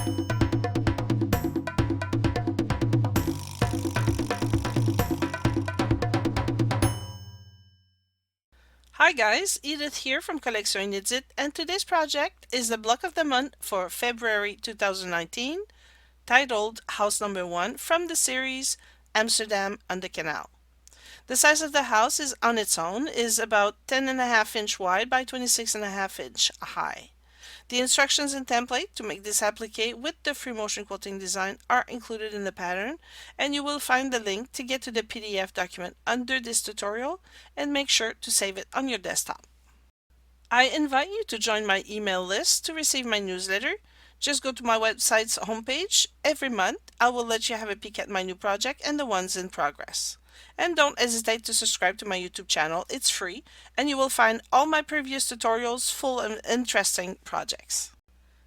Hi guys, Edith here from Collection Inédith, and today's project is the block of the month for February 2019, titled House Number 1 from the series Amsterdam on the Canal. The size of the house is on its own is about 10.5 inch wide by 26.5 inch high. The instructions and template to make this applique with the free Motion Quilting Design are included in the pattern, and you will find the link to get to the PDF document under this tutorial, and make sure to save it on your desktop. I invite you to join my email list to receive my newsletter. Just go to my website's homepage. Every month I will let you have a peek at my new project and the ones in progress. And don't hesitate to subscribe to my YouTube channel. It's free, and you will find all my previous tutorials full of interesting projects.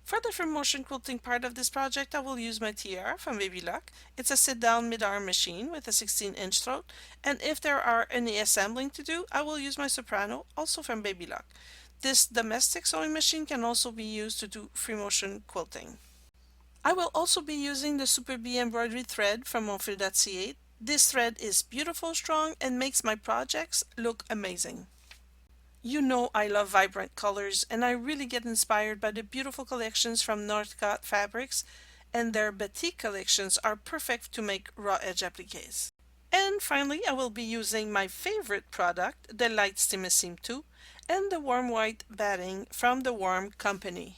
For the free motion quilting part of this project, I will use my TR from Baby Lock. It's a sit-down mid-arm machine with a 16-inch throat, and if there are any assembling to do, I will use my Soprano, also from Baby Lock. This domestic sewing machine can also be used to do free motion quilting. I will also be using the Super Bee embroidery thread from monfil.ca. This thread is beautiful, strong, and makes my projects look amazing. You know I love vibrant colors, and I really get inspired by the beautiful collections from Northcott Fabrics, and their batik collections are perfect to make raw edge appliques. And finally, I will be using my favorite product, the Light Steam 2, and the warm white batting from the Warm Company.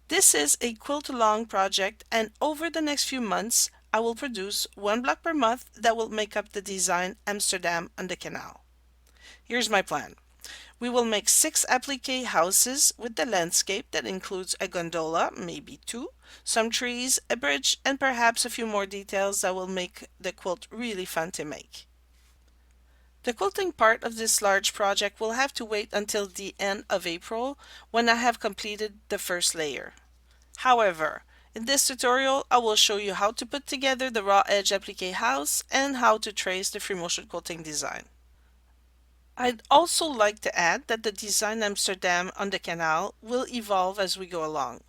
This is a quilt-along project, and over the next few months I will produce one block per month that will make up the design Amsterdam on the Canal. Here's my plan. We will make 6 applique houses with the landscape that includes a gondola, maybe 2, some trees, a bridge, and perhaps a few more details that will make the quilt really fun to make. The quilting part of this large project will have to wait until the end of April, when I have completed the first layer. However, in this tutorial, I will show you how to put together the raw edge applique house and how to trace the free motion quilting design. I'd also like to add that the design Amsterdam on the Canal will evolve as we go along.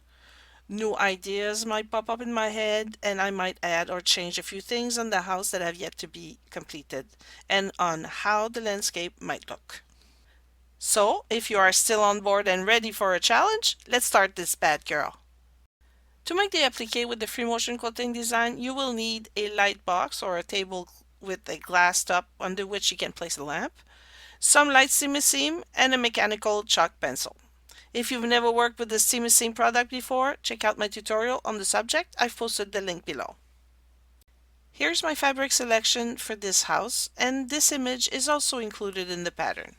New ideas might pop up in my head, and I might add or change a few things on the house that have yet to be completed, and on how the landscape might look. So, if you are still on board and ready for a challenge, let's start this bad girl. To make the applique with the free motion quilting design, you will need a light box or a table with a glass top under which you can place a lamp, some light steam, and a mechanical chalk pencil. If you've never worked with the steam product before, check out my tutorial on the subject. I've posted the link below. Here's my fabric selection for this house, and this image is also included in the pattern.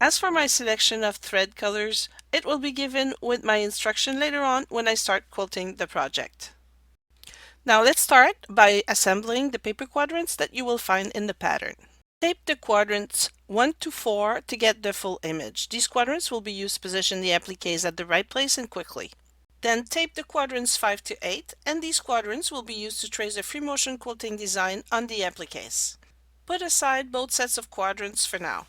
As for my selection of thread colors, it will be given with my instruction later on when I start quilting the project. Now let's start by assembling the paper quadrants that you will find in the pattern. Tape the quadrants 1 to 4 to get the full image. These quadrants will be used to position the appliques at the right place and quickly. Then tape the quadrants 5 to 8, and these quadrants will be used to trace the free motion quilting design on the appliques. Put aside both sets of quadrants for now.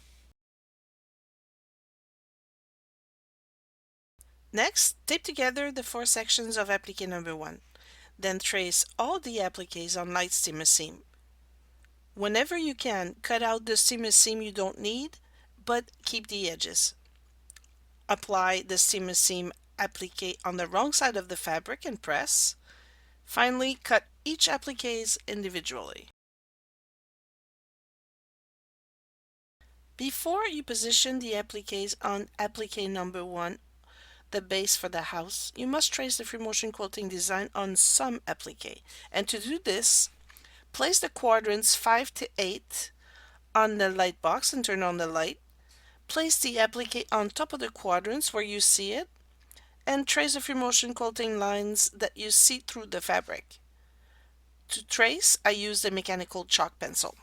Next, tape together the 4 sections of applique number 1. Then trace all the appliques on light steam. Whenever you can, cut out the seam you don't need, but keep the edges. Apply the seam applique on the wrong side of the fabric and press. Finally, cut each applique individually. Before you position the appliques on applique number 1, the base for the house, you must trace the free motion quilting design on some applique. And to do this, place the quadrants 5 to 8 on the light box and turn on the light. Place the applique on top of the quadrants where you see it, and trace the free motion quilting lines that you see through the fabric. To trace, I use the mechanical chalk pencil.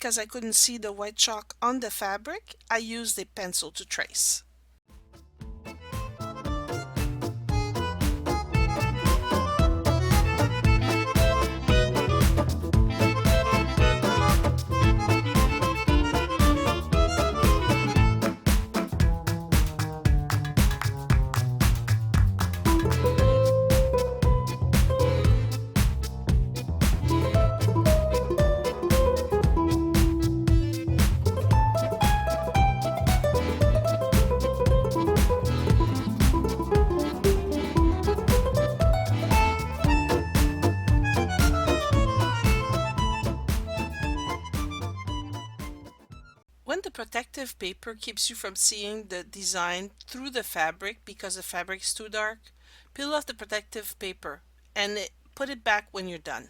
because I couldn't see the white chalk on the fabric, I used a pencil to trace. When the protective paper keeps you from seeing the design through the fabric because the fabric is too dark, peel off the protective paper and put it back when you're done.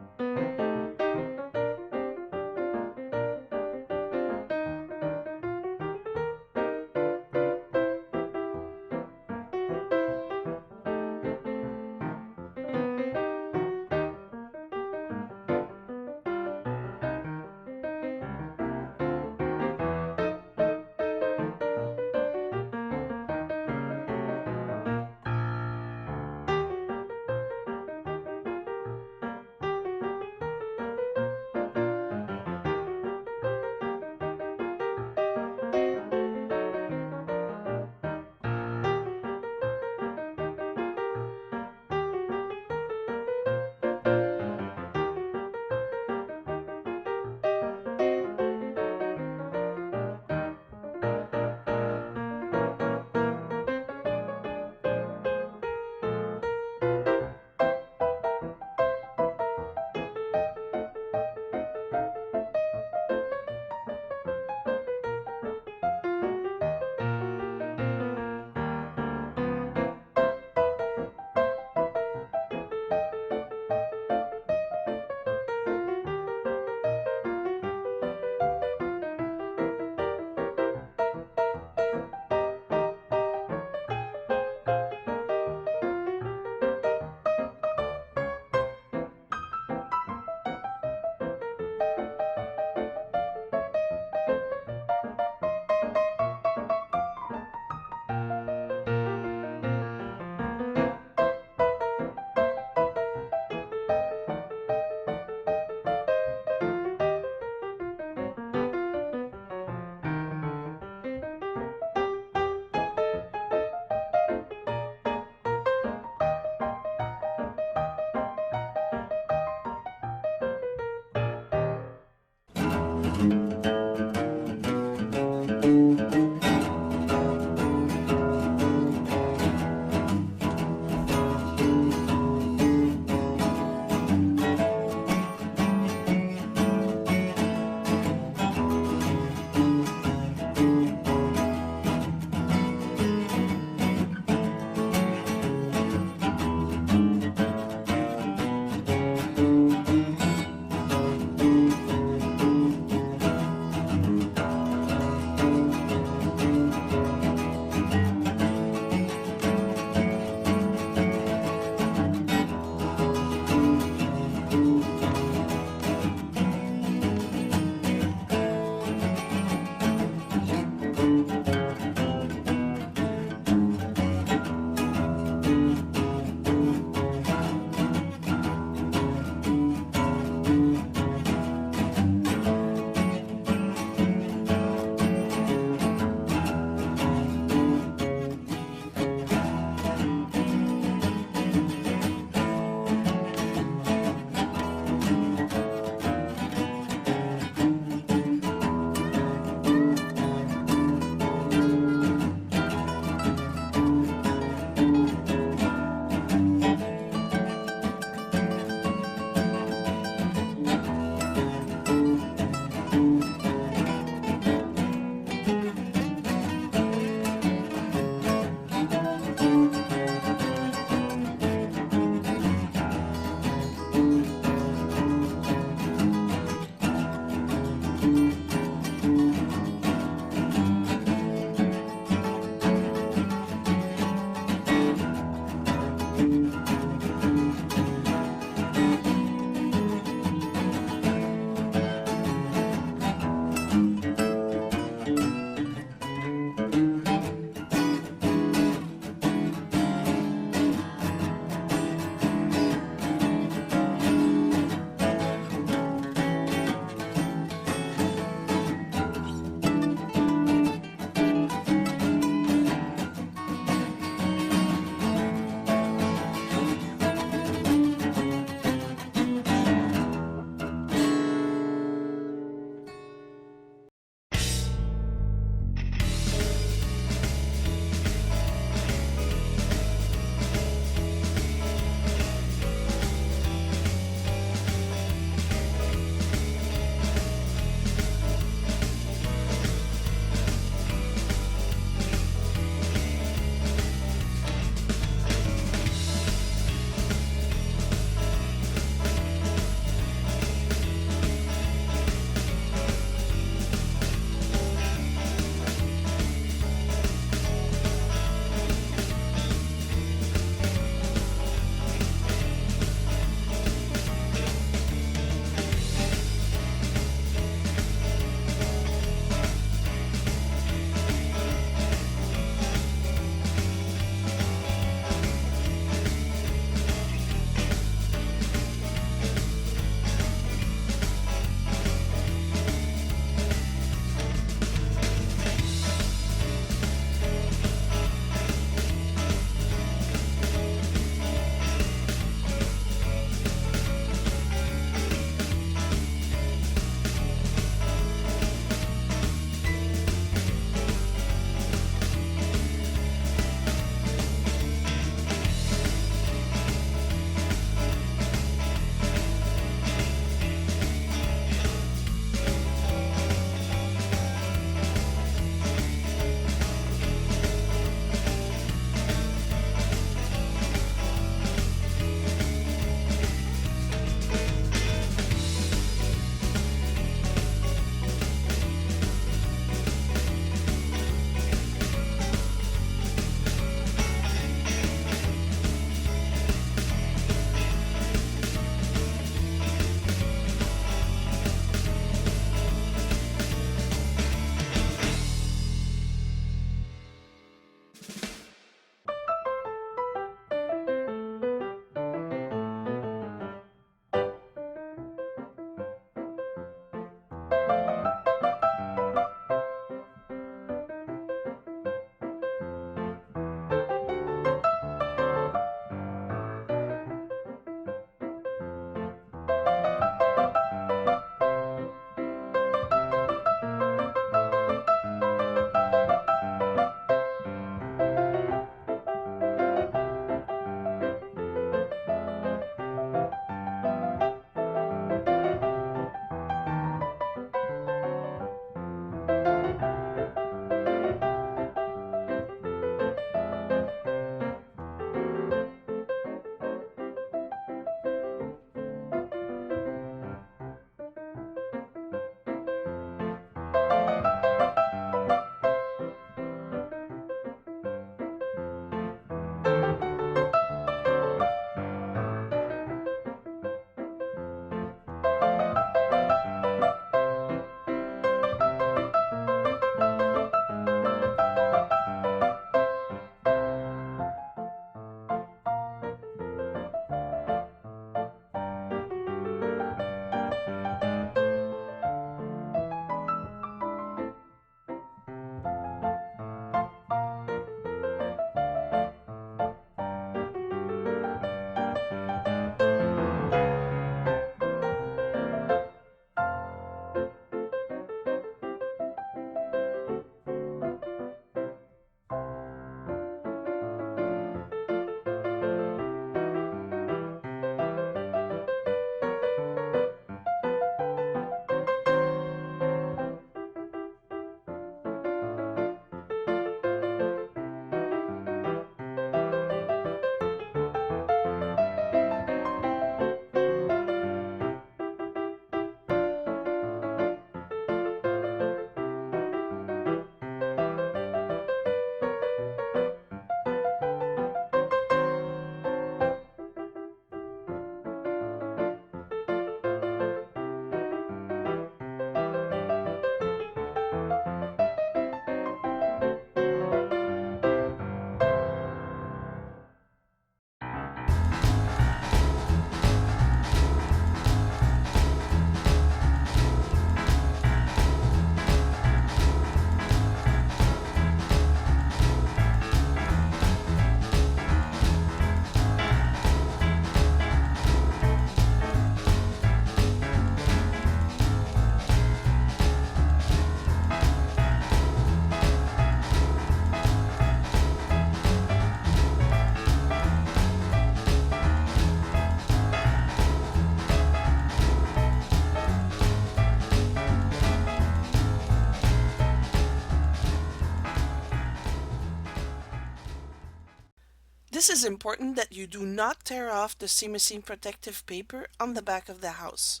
This is important that you do not tear off the seam protective paper on the back of the house.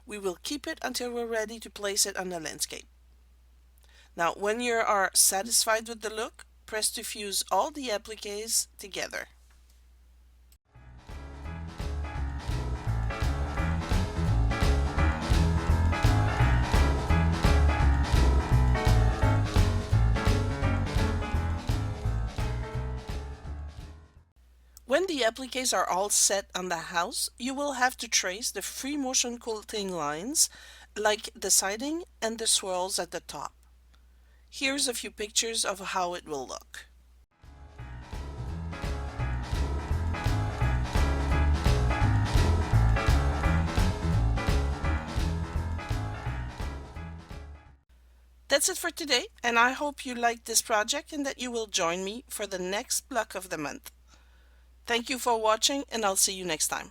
We will keep it until we're ready to place it on the landscape. Now, when you are satisfied with the look, press to fuse all the appliques together. When the appliques are all set on the house, you will have to trace the free motion quilting lines like the siding and the swirls at the top. Here's a few pictures of how it will look. That's it for today, and I hope you liked this project and that you will join me for the next block of the month. Thank you for watching, and I'll see you next time.